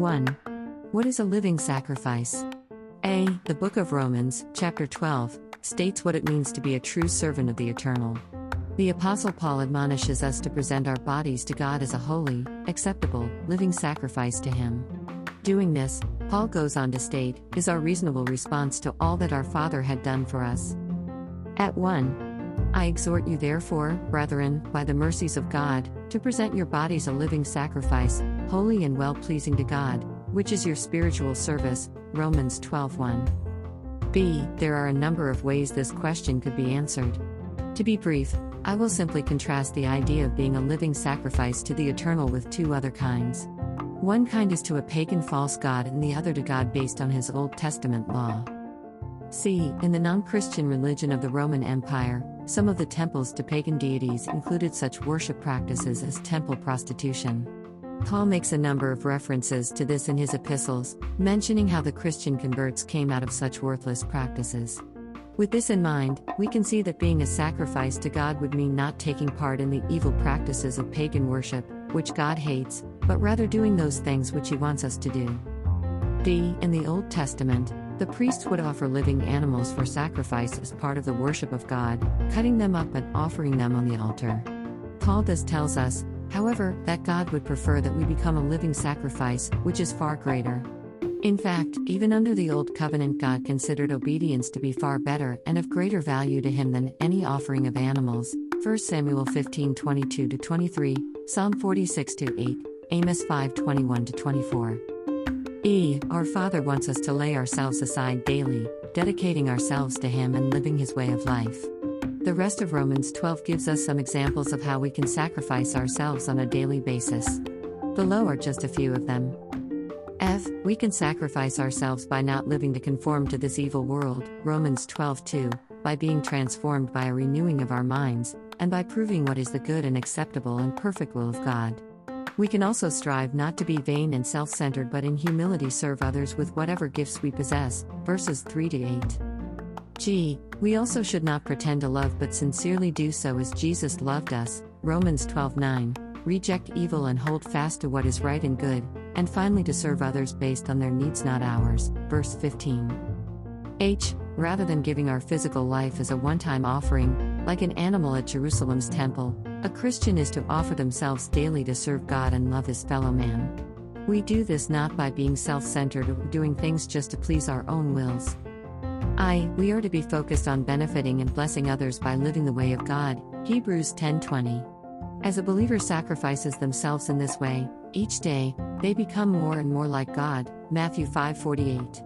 1. What is a living sacrifice? The Book of Romans, chapter 12, states what it means to be a true servant of the Eternal. The Apostle Paul admonishes us to present our bodies to God as a holy, acceptable, living sacrifice to Him. Doing this, Paul goes on to state, is our reasonable response to all that our Father had done for us. At 1. I exhort you therefore, brethren, by the mercies of God, to present your bodies a living sacrifice, holy and well-pleasing to God, which is your spiritual service, Romans 12:1. There are a number of ways this question could be answered. To be brief, I will simply contrast the idea of being a living sacrifice to the Eternal with two other kinds. One kind is to a pagan false god and the other to God based on His Old Testament law. In the non-Christian religion of the Roman Empire, some of the temples to pagan deities included such worship practices as temple prostitution. Paul makes a number of references to this in his epistles, mentioning how the Christian converts came out of such worthless practices. With this in mind, we can see that being a sacrifice to God would mean not taking part in the evil practices of pagan worship, which God hates, but rather doing those things which He wants us to do. In the Old Testament, the priests would offer living animals for sacrifice as part of the worship of God, cutting them up and offering them on the altar. Paul thus tells us, however, that God would prefer that we become a living sacrifice, which is far greater. In fact, even under the Old Covenant, God considered obedience to be far better and of greater value to Him than any offering of animals. 1 Samuel 15:22-23, Psalm 46:8, Amos 5:21-24. Our Father wants us to lay ourselves aside daily, dedicating ourselves to Him and living His way of life. The rest of Romans 12 gives us some examples of how we can sacrifice ourselves on a daily basis. Below are just a few of them. We can sacrifice ourselves by not living to conform to this evil world, Romans 12:2, by being transformed by a renewing of our minds, and by proving what is the good and acceptable and perfect will of God. We can also strive not to be vain and self-centered but in humility serve others with whatever gifts we possess, verses 3-8. We also should not pretend to love but sincerely do so as Jesus loved us, Romans 12:9, reject evil and hold fast to what is right and good, and finally to serve others based on their needs not ours, verse 15. Rather than giving our physical life as a one-time offering, like an animal at Jerusalem's temple, a Christian is to offer themselves daily to serve God and love his fellow man. We do this not by being self-centered or doing things just to please our own wills. We are to be focused on benefiting and blessing others by living the way of God, Hebrews 10:20. As a believer sacrifices themselves in this way, each day, they become more and more like God, Matthew 5:48.